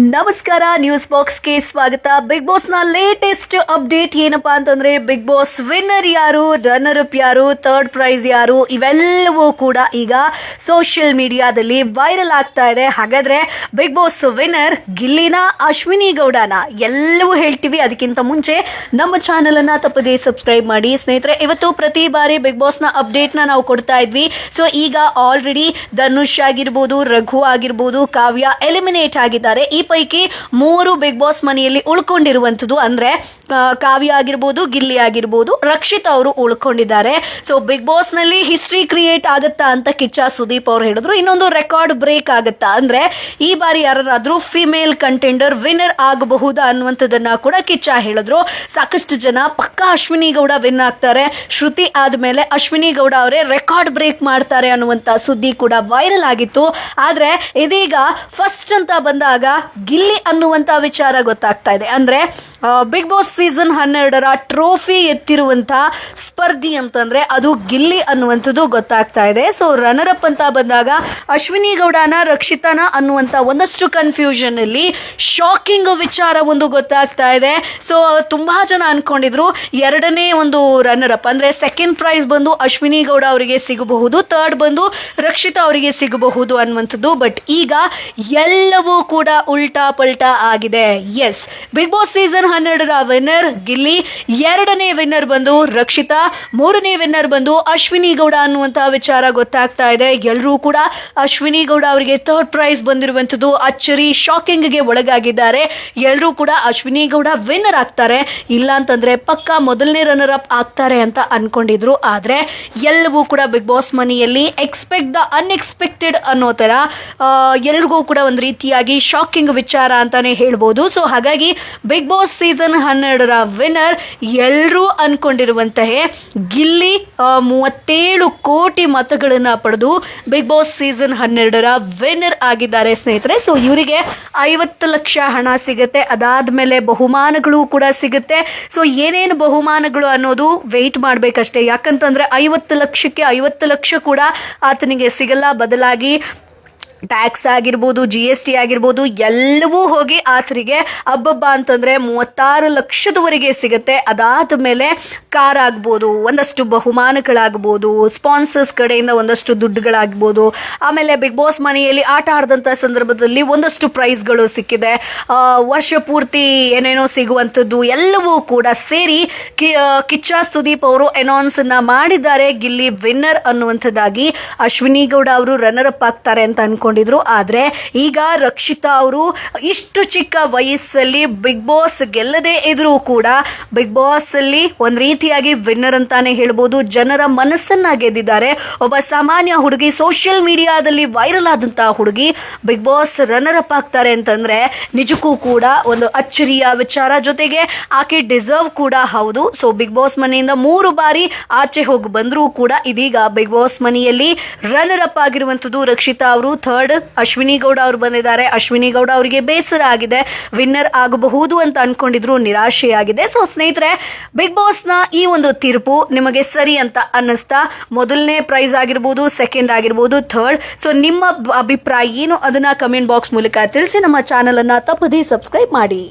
ನಮಸ್ಕಾರ, ನ್ಯೂಸ್ ಬಾಕ್ಸ್ಗೆ ಸ್ವಾಗತ. ಬಿಗ್ ಬಾಸ್ ನ ಲೇಟೆಸ್ಟ್ ಅಪ್ಡೇಟ್ ಏನಪ್ಪಾ ಅಂತಂದ್ರೆ, ಬಿಗ್ ಬಾಸ್ ವಿನ್ನರ್ ಯಾರು, ರನ್ನರ್ ಅಪ್ ಯಾರು, ಥರ್ಡ್ ಪ್ರೈಸ್ ಯಾರು, ಇವೆಲ್ಲವೂ ಕೂಡ ಈಗ ಸೋಷಿಯಲ್ ಮೀಡಿಯಾದಲ್ಲಿ ವೈರಲ್ ಆಗ್ತಾ ಇದೆ. ಹಾಗಾದ್ರೆ ಬಿಗ್ ಬಾಸ್ ವಿನ್ನರ್ ಗಿಲ್ಲಿನ, ಅಶ್ವಿನಿ ಗೌಡನ ಎಲ್ಲವೂ ಹೇಳ್ತೀವಿ. ಅದಕ್ಕಿಂತ ಮುಂಚೆ ನಮ್ಮ ಚಾನೆಲ್ ಅನ್ನ ತಪ್ಪದೇ ಸಬ್ಸ್ಕ್ರೈಬ್ ಮಾಡಿ ಸ್ನೇಹಿತರೆ. ಇವತ್ತು ಪ್ರತಿ ಬಾರಿ ಬಿಗ್ ಬಾಸ್ ನ ಅಪ್ಡೇಟ್ ನ ನಾವು ಕೊಡ್ತಾ ಇದ್ವಿ. ಸೊ ಈಗ ಆಲ್ರೆಡಿ ಧನುಷ್ ಆಗಿರ್ಬೋದು, ರಘು ಆಗಿರ್ಬೋದು, ಕಾವ್ಯ ಎಲಿಮಿನೇಟ್ ಆಗಿದ್ದಾರೆ. ಈ ಪೈಕಿ 3 ಬಿಗ್ ಬಾಸ್ ಮನೆಯಲ್ಲಿ ಉಳ್ಕೊಂಡಿರುವಂಥದ್ದು ಅಂದ್ರೆ ಕಾವ್ಯ ಆಗಿರ್ಬೋದು, ಗಿಲ್ಲಿ ಆಗಿರ್ಬೋದು, ರಕ್ಷಿತ್ ಅವರು ಉಳ್ಕೊಂಡಿದ್ದಾರೆ. ಸೊ ಬಿಗ್ ಬಾಸ್ ನಲ್ಲಿ ಹಿಸ್ಟ್ರಿ ಕ್ರಿಯೇಟ್ ಆಗುತ್ತಾ ಅಂತ ಕಿಚ್ಚ ಸುದೀಪ್ ಅವರು ಹೇಳಿದ್ರು. ಇನ್ನೊಂದು ರೆಕಾರ್ಡ್ ಬ್ರೇಕ್ ಆಗುತ್ತಾ ಅಂದ್ರೆ, ಈ ಬಾರಿ ಯಾರಾದ್ರೂ ಫಿಮೇಲ್ ಕಂಟೆಂಡರ್ ವಿನ್ನರ್ ಆಗಬಹುದಾ ಅನ್ನುವಂಥದ್ದನ್ನ ಕೂಡ ಕಿಚ್ಚ ಹೇಳಿದ್ರು. ಸಾಕಷ್ಟು ಜನ ಪಕ್ಕಾ ಅಶ್ವಿನಿ ಗೌಡ ವಿನ್ ಆಗ್ತಾರೆ, ಶ್ರುತಿ ಆದ್ಮೇಲೆ ಅಶ್ವಿನಿ ಗೌಡ ಅವರೇ ರೆಕಾರ್ಡ್ ಬ್ರೇಕ್ ಮಾಡ್ತಾರೆ ಅನ್ನುವಂತ ಸುದ್ದಿ ಕೂಡ ವೈರಲ್ ಆಗಿತ್ತು. ಆದ್ರೆ ಇದೀಗ ಫಸ್ಟ್ ಅಂತ ಬಂದಾಗ ಗಿಲ್ಲಿ ಅನ್ನುವಂತ ವಿಚಾರ ಗೊತ್ತಾಗ್ತಾ ಇದೆ. ಅಂದ್ರೆ ಬಿಗ್ ಬಾಸ್ ಸೀಸನ್ 12ರ ಟ್ರೋಫಿ ಎತ್ತಿರುವಂತ ಸ್ಪರ್ಧಿ ಅಂತಂದ್ರೆ ಅದು ಗಿಲ್ಲಿ ಅನ್ನುವಂಥದ್ದು ಗೊತ್ತಾಗ್ತಾ ಇದೆ. ಸೊ ರನ್ನರ್ ಅಪ್ ಅಂತ ಬಂದಾಗ ಅಶ್ವಿನಿ ಗೌಡನ, ರಕ್ಷಿತನ ಅನ್ನುವಂತ ಒಂದಷ್ಟು ಕನ್ಫ್ಯೂಷನ್ ಅಲ್ಲಿ ಶಾಕಿಂಗ್ ವಿಚಾರ ಒಂದು ಗೊತ್ತಾಗ್ತಾ ಇದೆ. ಸೊ ತುಂಬಾ ಜನ ಅನ್ಕೊಂಡಿದ್ರು ಎರಡನೇ ಒಂದು ರನ್ನರ್ ಅಪ್ ಅಂದ್ರೆ ಸೆಕೆಂಡ್ ಪ್ರೈಸ್ ಬಂದು ಅಶ್ವಿನಿ ಗೌಡ ಅವರಿಗೆ ಸಿಗಬಹುದು, ಥರ್ಡ್ ಬಂದು ರಕ್ಷಿತಾ ಅವರಿಗೆ ಸಿಗಬಹುದು ಅನ್ನುವಂಥದ್ದು. ಬಟ್ ಈಗ ಎಲ್ಲವೂ ಕೂಡ ಉಲ್ಟಾ ಪಲ್ಟಾ ಆಗಿದೆ. ಎಸ್, ಬಿಗ್ ಬಾಸ್ ಸೀಸನ್ 12ರ ವಿನ್ನರ್ ಗಿಲ್ಲಿ, ಎರಡನೇ ವಿನ್ನರ್ ಬಂದು ರಕ್ಷಿತಾ, ಮೂರನೇ ವಿನ್ನರ್ ಬಂದು ಅಶ್ವಿನಿ ಗೌಡ ಅನ್ನುವಂತಹ ವಿಚಾರ ಗೊತ್ತಾಗ್ತಾ ಇದೆ. ಎಲ್ಲರೂ ಕೂಡ ಅಶ್ವಿನಿ ಗೌಡ ಅವರಿಗೆ ಥರ್ಡ್ ಪ್ರೈಸ್ ಬಂದಿರುವಂಥದ್ದು ಅಚ್ಚರಿ, ಶಾಕಿಂಗ್ ಗೆ ಒಳಗಾಗಿದ್ದಾರೆ. ಎಲ್ಲರೂ ಕೂಡ ಅಶ್ವಿನಿ ಗೌಡ ವಿನ್ನರ್ ಆಗ್ತಾರೆ, ಇಲ್ಲ ಅಂತಂದ್ರೆ ಪಕ್ಕಾ ಮೊದಲನೇ ರನ್ನರ್ ಅಪ್ ಆಗ್ತಾರೆ ಅಂತ ಅನ್ಕೊಂಡಿದ್ರು. ಆದ್ರೆ ಎಲ್ಲವೂ ಕೂಡ ಬಿಗ್ ಬಾಸ್ ಮನೆಯಲ್ಲಿ ಎಕ್ಸ್ಪೆಕ್ಟ್ ದ ಅನ್ಎಕ್ಸ್ಪೆಕ್ಟೆಡ್ ಅನ್ನೋ ತರ ಎಲ್ರಿಗೂ ಕೂಡ ಒಂದು ರೀತಿಯಾಗಿ ಶಾಕಿಂಗ್ ವಿಚಾರ ಅಂತಾನೆ ಹೇಳ್ಬೋದು. ಸೊ ಹಾಗಾಗಿ ಬಿಗ್ ಬಾಸ್ ಸೀಸನ್ 12ರ ವಿನ್ನರ್ ಎಲ್ಲರೂ ಅನ್ಕೊಂಡಿರುವಂತಹ ಗಿಲ್ಲಿ 37 ಕೋಟಿ ಮತಗಳನ್ನ ಪಡೆದು ಬಿಗ್ ಬಾಸ್ ಸೀಸನ್ 12ರ ವಿನ್ನರ್ ಆಗಿದ್ದಾರೆ ಸ್ನೇಹಿತರೆ. ಸೊ ಇವರಿಗೆ 50 ಲಕ್ಷ ಹಣ ಸಿಗುತ್ತೆ, ಅದಾದ್ಮೇಲೆ ಬಹುಮಾನಗಳು ಕೂಡ ಸಿಗುತ್ತೆ. ಸೊ ಏನೇನು ಬಹುಮಾನಗಳು ಅನ್ನೋದು ವೆಯ್ಟ್ ಮಾಡ್ಬೇಕಷ್ಟೇ. ಯಾಕಂತಂದ್ರೆ 50 ಲಕ್ಷಕ್ಕೆ 50 ಲಕ್ಷ ಕೂಡ ಆತನಿಗೆ ಸಿಗಲ್ಲ, ಬದಲಾಗಿ ಟ್ಯಾಕ್ಸ್ ಆಗಿರ್ಬೋದು, GST ಆಗಿರ್ಬೋದು, ಎಲ್ಲವೂ ಹೋಗಿ ಆತರಿಗೆ ಹಬ್ಬಬ್ಬ ಅಂತಂದ್ರೆ 36 ಲಕ್ಷದವರೆಗೆ ಸಿಗುತ್ತೆ. ಅದಾದ ಮೇಲೆ ಕಾರ್ ಆಗ್ಬೋದು, ಒಂದಷ್ಟು ಬಹುಮಾನಗಳಾಗ್ಬೋದು, ಸ್ಪಾನ್ಸರ್ಸ್ ಕಡೆಯಿಂದ ಒಂದಷ್ಟು ದುಡ್ಡುಗಳಾಗ್ಬೋದು, ಆಮೇಲೆ ಬಿಗ್ ಬಾಸ್ ಮನೆಯಲ್ಲಿ ಆಟ ಆಡಿದಂಥ ಸಂದರ್ಭದಲ್ಲಿ ಒಂದಷ್ಟು ಪ್ರೈಸ್ಗಳು ಸಿಕ್ಕಿದೆ, ವರ್ಷ ಪೂರ್ತಿ ಏನೇನೋ ಸಿಗುವಂಥದ್ದು ಎಲ್ಲವೂ ಕೂಡ ಸೇರಿ ಕಿಚ್ಚ ಸುದೀಪ್ ಅವರು ಅನೌನ್ಸ್ ಮಾಡಿದ್ದಾರೆ. ಗಿಲ್ಲಿ ವಿನ್ನರ್ ಅನ್ನುವಂಥದ್ದಾಗಿ, ಅಶ್ವಿನಿ ಗೌಡ ಅವರು ರನ್ನರ್ ಅಪ್ ಆಗ್ತಾರೆ ಅಂತ ಅನ್ಕೊಂಡು ಆದ್ರೆ ಈಗ ರಕ್ಷಿತಾ ಅವರು ಇಷ್ಟು ಚಿಕ್ಕ ವಯಸ್ಸಲ್ಲಿ ಬಿಗ್ ಬಾಸ್ ಗೆಲ್ಲದೆ ಇದ್ರೂ ಕೂಡ ಬಿಗ್ ಬಾಸ್ ಅಲ್ಲಿ ಒಂದ್ ರೀತಿಯಾಗಿ ವಿನ್ನರ್ ಅಂತಾನೆ ಹೇಳ್ಬೋದು. ಜನರ ಮನಸ್ಸನ್ನ ಗೆದ್ದಿದ್ದಾರೆ. ಒಬ್ಬ ಸಾಮಾನ್ಯ ಹುಡುಗಿ, ಸೋಷಿಯಲ್ ಮೀಡಿಯಾದಲ್ಲಿ ವೈರಲ್ ಆದಂತಹ ಹುಡುಗಿ ಬಿಗ್ ಬಾಸ್ ರನ್ನರ್ ಅಪ್ ಆಗ್ತಾರೆ ಅಂತಂದ್ರೆ ನಿಜಕ್ಕೂ ಕೂಡ ಒಂದು ಅಚ್ಚರಿಯ ವಿಚಾರ. ಜೊತೆಗೆ ಆಕೆ ಡಿಸರ್ವ್ ಕೂಡ ಹೌದು. ಸೊ ಬಿಗ್ ಬಾಸ್ ಮನೆಯಿಂದ 3 ಬಾರಿ ಆಚೆ ಹೋಗಿ ಬಂದ್ರೂ ಕೂಡ ಇದೀಗ ಬಿಗ್ ಬಾಸ್ ಮನೆಯಲ್ಲಿ ರನ್ನರ್ ಅಪ್ ಆಗಿರುವಂತದ್ದು ರಕ್ಷಿತಾ ಅವರು. ಥರ್ಡ್ ಅಶ್ವಿನಿ ಗೌಡ ಅವರು ಬಂದಿದ್ದಾರೆ. ಅಶ್ವಿನಿ ಗೌಡ ಅವರಿಗೆ ಬೇಸರ ಆಗಿದೆ, ವಿನ್ನರ್ ಆಗಬಹುದು ಅಂತ ಅನ್ಕೊಂಡಿದ್ರು, ನಿರಾಶೆಯಾಗಿದೆ. ಸೊ ಸ್ನೇಹಿತರೆ, ಬಿಗ್ ಬಾಸ್ ನ ಈ ಒಂದು ತೀರ್ಪು ನಿಮಗೆ ಸರಿ ಅಂತ ಅನ್ನಿಸ್ತಾ? ಮೊದಲನೇ ಪ್ರೈಸ್ ಆಗಿರ್ಬೋದು, ಸೆಕೆಂಡ್ ಆಗಿರ್ಬೋದು, ಥರ್ಡ್. ಸೊ ನಿಮ್ಮ ಅಭಿಪ್ರಾಯ ಏನು ಅದನ್ನ ಕಮೆಂಟ್ ಬಾಕ್ಸ್ ಮೂಲಕ ತಿಳಿಸಿ. ನಮ್ಮ ಚಾನೆಲ್ ಅನ್ನ ತಪ್ಪದೇ ಸಬ್ಸ್ಕ್ರೈಬ್ ಮಾಡಿ.